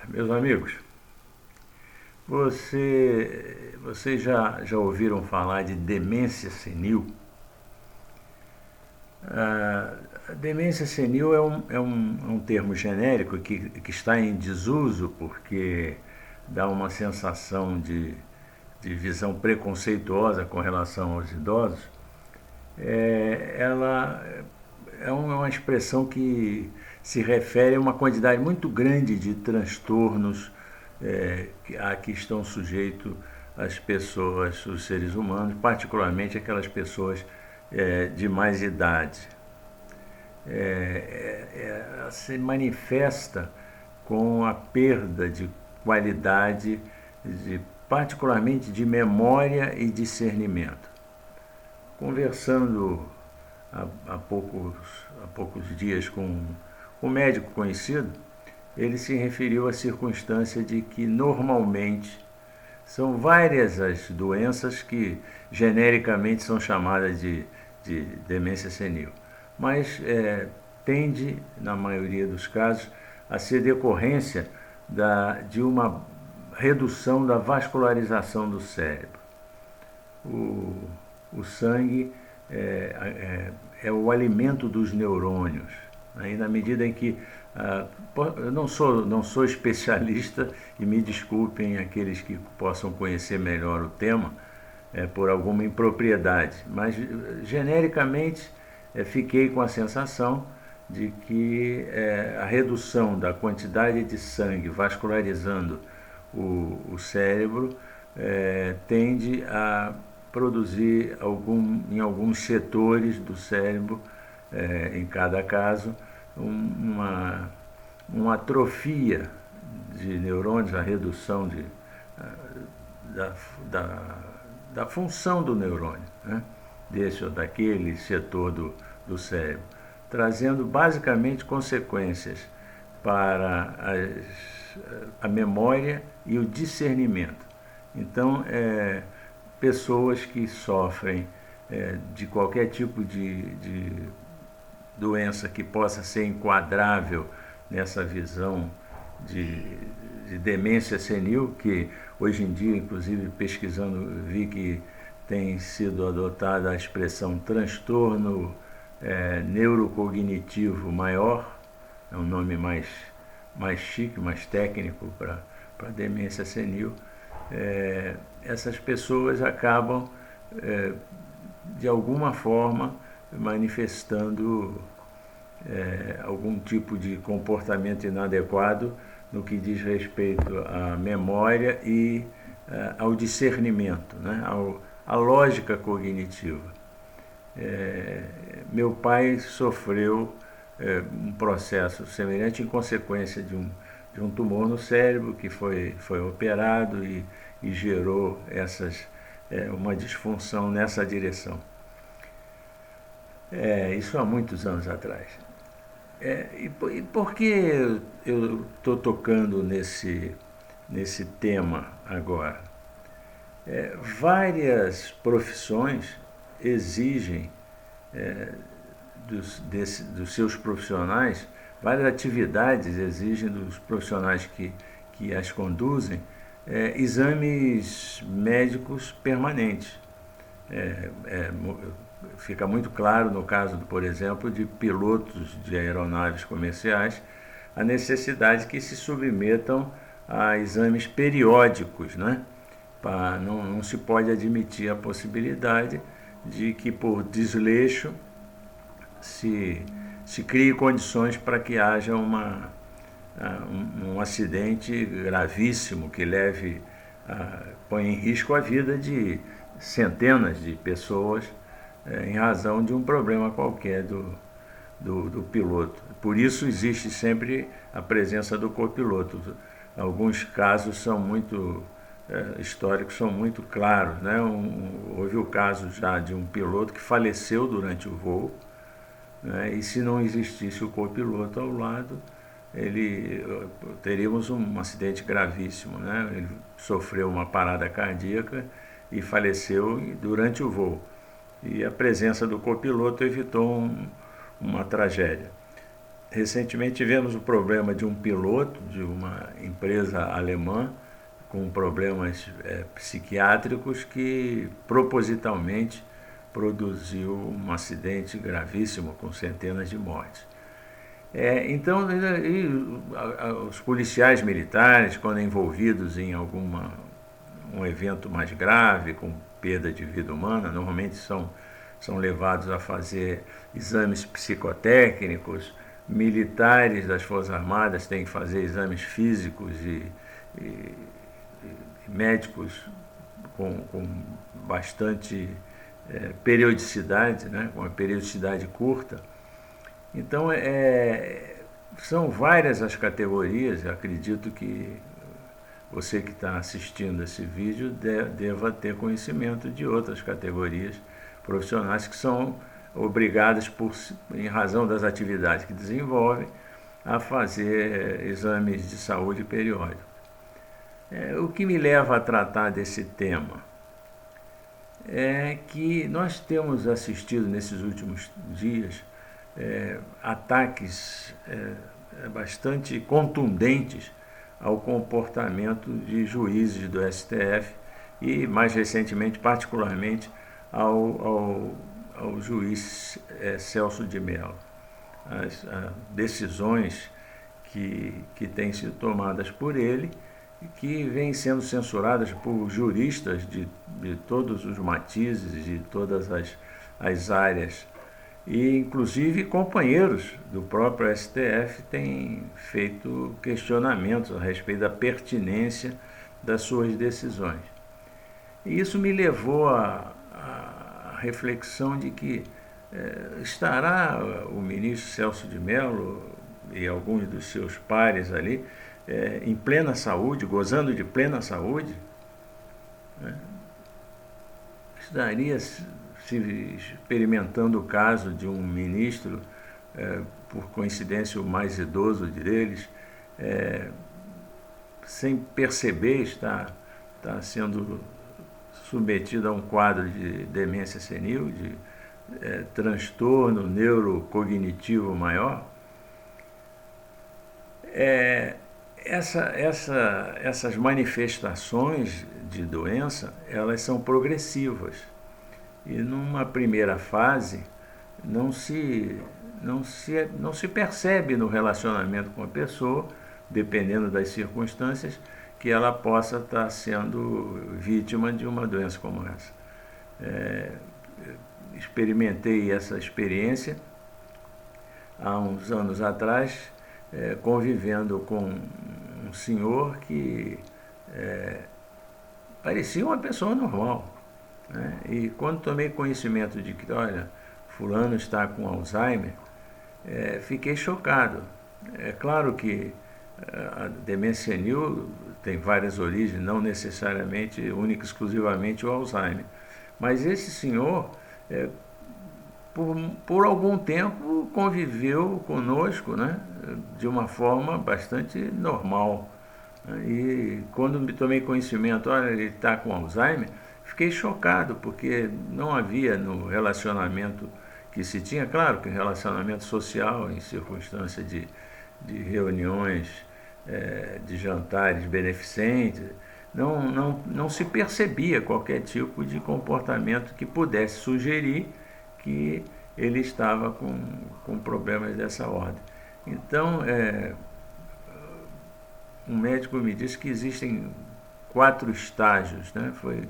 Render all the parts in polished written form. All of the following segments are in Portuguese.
Meus amigos, vocês já ouviram falar de demência senil? A demência senil é um termo genérico que está em desuso porque dá uma sensação de visão preconceituosa com relação aos idosos. Ela é uma expressão que se refere a uma quantidade muito grande de transtornos a que estão sujeitos as pessoas, os seres humanos, particularmente aquelas pessoas de mais idade. Ela se manifesta com a perda de qualidade, particularmente de memória e discernimento. Conversando há poucos dias com um médico conhecido, ele se referiu à circunstância de que normalmente são várias as doenças que genericamente são chamadas de demência senil, mas tende, na maioria dos casos, a ser decorrência de uma redução da vascularização do cérebro. O sangue é o alimento dos neurônios. Aí, na medida em que eu não sou especialista, e me desculpem aqueles que possam conhecer melhor o tema por alguma impropriedade, mas genericamente fiquei com a sensação de que a redução da quantidade de sangue vascularizando o cérebro tende a produzir em alguns setores do cérebro, em cada caso, uma atrofia de neurônios, a redução da, da, da função do neurônio, né? Desse ou daquele setor do cérebro, trazendo basicamente consequências para a memória e o discernimento. Então, pessoas que sofrem de qualquer tipo de doença que possa ser enquadrável nessa visão de demência senil, que hoje em dia, inclusive pesquisando, vi que tem sido adotada a expressão transtorno neurocognitivo maior, é um nome mais chique, mais técnico para demência senil. Essas pessoas acabam, de alguma forma, manifestando algum tipo de comportamento inadequado no que diz respeito à memória e ao discernimento, né? À lógica cognitiva. Meu pai sofreu um processo semelhante em consequência de um tumor no cérebro que foi operado e gerou uma disfunção nessa direção. Isso há muitos anos atrás. E por que eu estou tocando nesse tema agora? Várias profissões exigem dos seus profissionais, várias atividades exigem dos profissionais que as conduzem exames médicos permanentes. Fica muito claro no caso, por exemplo, de pilotos de aeronaves comerciais, a necessidade que se submetam a exames periódicos, né? Não se pode admitir a possibilidade de que, por desleixo, se crie condições para que haja um acidente gravíssimo que põe em risco a vida de centenas de pessoas em razão de um problema qualquer do piloto. Por isso existe sempre a presença do copiloto. Alguns casos são muito históricos, são muito claros, né? Houve o caso já de um piloto que faleceu durante o voo, né? E se não existisse o copiloto ao lado, teríamos um acidente gravíssimo, né? Ele sofreu uma parada cardíaca e faleceu durante o voo. E a presença do copiloto evitou uma tragédia. Recentemente tivemos o problema de um piloto de uma empresa alemã com problemas psiquiátricos que propositalmente produziu um acidente gravíssimo com centenas de mortes. Então, os policiais militares, quando envolvidos em um evento mais grave, com perda de vida humana, normalmente são levados a fazer exames psicotécnicos. Militares das Forças Armadas têm que fazer exames físicos e médicos com bastante periodicidade, né? Com uma periodicidade curta. Então, são várias as categorias. Eu acredito que você que está assistindo esse vídeo deva ter conhecimento de outras categorias profissionais que são obrigadas, em razão das atividades que desenvolvem, a fazer exames de saúde periódicos. O que me leva a tratar desse tema é que nós temos assistido nesses últimos dias ataques bastante contundentes ao comportamento de juízes do STF e, mais recentemente, particularmente, ao juiz Celso de Mello. As decisões que têm sido tomadas por ele e que vêm sendo censuradas por juristas de todos os matizes, de todas as áreas. E, inclusive, companheiros do próprio STF têm feito questionamentos a respeito da pertinência das suas decisões. E isso me levou à reflexão de que estará o ministro Celso de Mello e alguns dos seus pares ali em plena saúde, gozando de plena saúde, né? Estaria se experimentando o caso de um ministro, por coincidência o mais idoso deles, sem perceber está sendo submetido a um quadro de demência senil, de transtorno neurocognitivo maior. Essas manifestações de doença, elas são progressivas. E numa primeira fase não se percebe no relacionamento com a pessoa, dependendo das circunstâncias, que ela possa estar sendo vítima de uma doença como essa. Experimentei essa experiência há uns anos atrás, convivendo com um senhor que parecia uma pessoa normal. E quando tomei conhecimento de que, olha, fulano está com Alzheimer, fiquei chocado. É claro que a demência senil tem várias origens, não necessariamente, única e exclusivamente o Alzheimer. Mas esse senhor, por algum tempo, conviveu conosco, né, de uma forma bastante normal. E quando me tomei conhecimento, olha, ele está com Alzheimer, fiquei chocado, porque não havia no relacionamento que se tinha, claro que relacionamento social, em circunstância de reuniões, de jantares beneficentes, não se percebia qualquer tipo de comportamento que pudesse sugerir que ele estava com problemas dessa ordem. Então, um médico me disse que existem 4 estágios, né? Foi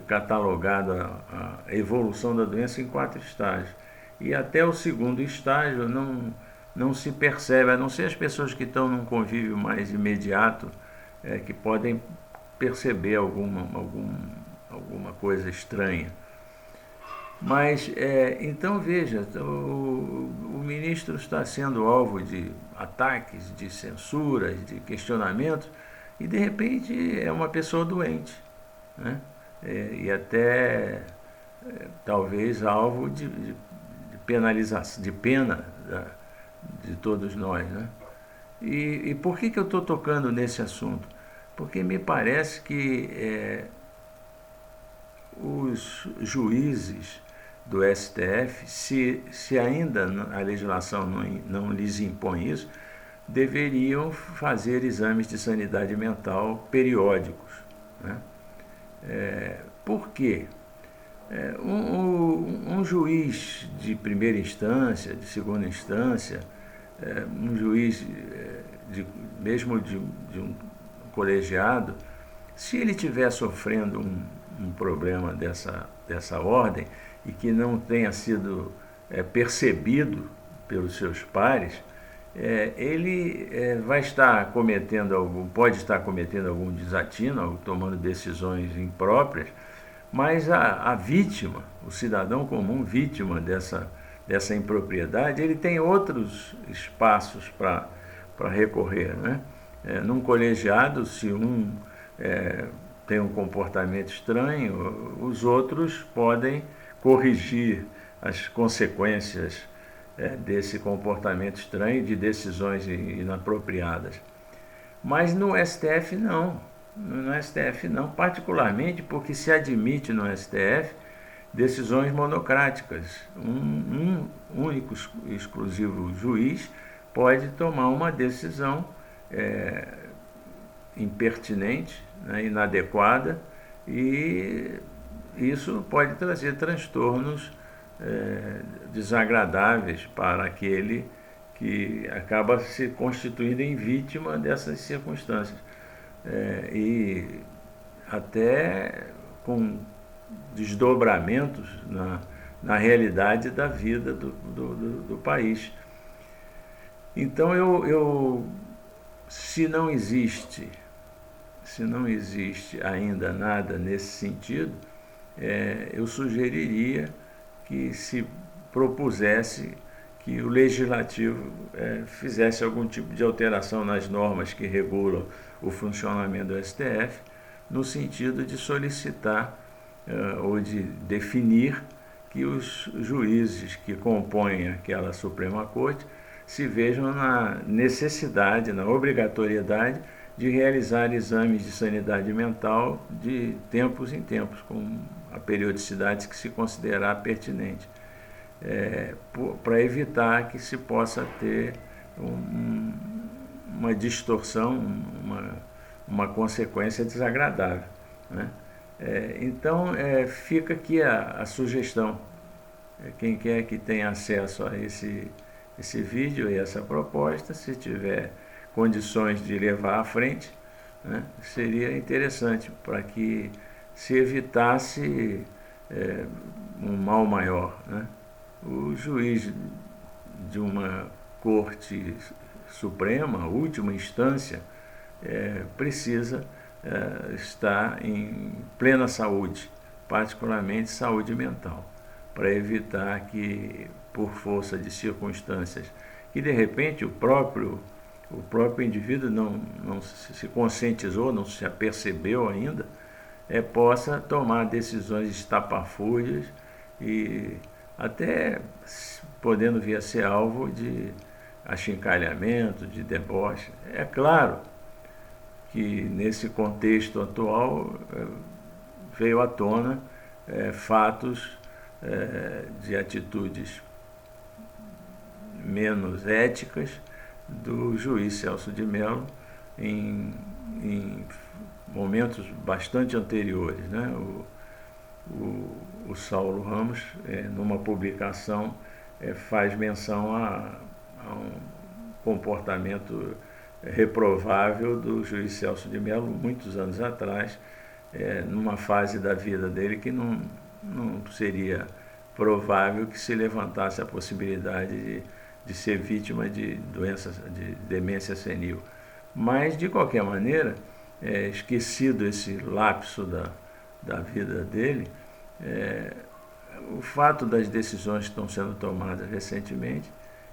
catalogada a evolução da doença em 4 estágios. E até o segundo estágio não se percebe, a não ser as pessoas que estão num convívio mais imediato, que podem perceber alguma coisa estranha. Mas, então veja, o ministro está sendo alvo de ataques, de censuras, de questionamentos, e de repente é uma pessoa doente, né? E até talvez alvo de penalização, de pena de todos nós, né? E por que eu estou tocando nesse assunto? Porque me parece que os juízes do STF, se ainda a legislação não lhes impõe isso, deveriam fazer exames de sanidade mental periódicos, né? Por quê? Um juiz de primeira instância, de segunda instância, um juiz mesmo de um colegiado, se ele estiver sofrendo um problema dessa ordem e que não tenha sido percebido pelos seus pares, ele pode estar cometendo algum desatino, tomando decisões impróprias, mas a vítima, o cidadão comum vítima dessa impropriedade, ele tem outros espaços para recorrer, né? Num colegiado, se um tem um comportamento estranho, os outros podem corrigir as consequências desse comportamento estranho, de decisões inapropriadas. Mas no STF não. No STF não, particularmente porque se admite no STF decisões monocráticas. Um único exclusivo juiz pode tomar uma decisão impertinente, né, inadequada, e isso pode trazer transtornos desagradáveis para aquele que acaba se constituindo em vítima dessas circunstâncias. E até com desdobramentos na realidade da vida do país. Então, se não existe ainda nada nesse sentido, eu sugeriria que se propusesse que o Legislativo fizesse algum tipo de alteração nas normas que regulam o funcionamento do STF, no sentido de solicitar ou de definir que os juízes que compõem aquela Suprema Corte se vejam na necessidade, na obrigatoriedade de realizar exames de sanidade mental de tempos em tempos, com a periodicidade que se considerar pertinente, para evitar que se possa ter uma distorção, uma consequência desagradável, né? Então, fica aqui a sugestão. Quem quer que tenha acesso a esse vídeo e essa proposta, se tiver condições de levar à frente, né, seria interessante para que se evitasse um mal maior, né? O juiz de uma Corte Suprema, última instância, precisa estar em plena saúde, particularmente saúde mental, para evitar que, por força de circunstâncias que de repente o próprio indivíduo não se conscientizou, não se apercebeu ainda, possa tomar decisões estapafúrdias e até podendo vir a ser alvo de achincalhamento, de deboche. É claro que nesse contexto atual veio à tona fatos de atitudes menos éticas do juiz Celso de Mello em momentos bastante anteriores, né? O Saulo Ramos, numa publicação, faz menção a um comportamento reprovável do juiz Celso de Mello muitos anos atrás, numa fase da vida dele que não seria provável que se levantasse a possibilidade de ser vítima de doenças, de demência senil. Mas, de qualquer maneira, esquecido esse lapso da vida dele, o fato das decisões que estão sendo tomadas recentemente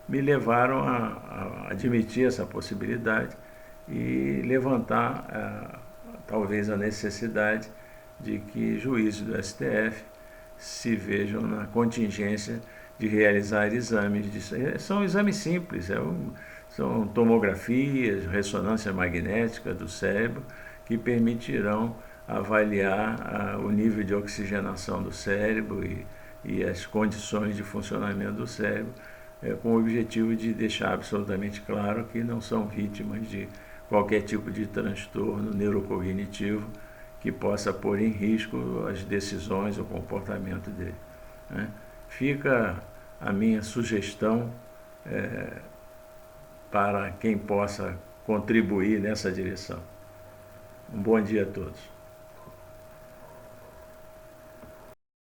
me levaram a admitir essa possibilidade e levantar talvez a necessidade de que juízes do STF se vejam na contingência de realizar exames. São exames simples, são tomografias, ressonância magnética do cérebro, que permitirão avaliar o nível de oxigenação do cérebro e as condições de funcionamento do cérebro, com o objetivo de deixar absolutamente claro que não são vítimas de qualquer tipo de transtorno neurocognitivo que possa pôr em risco as decisões, o comportamento dele, né? Fica a minha sugestão para quem possa contribuir nessa direção. Um bom dia a todos.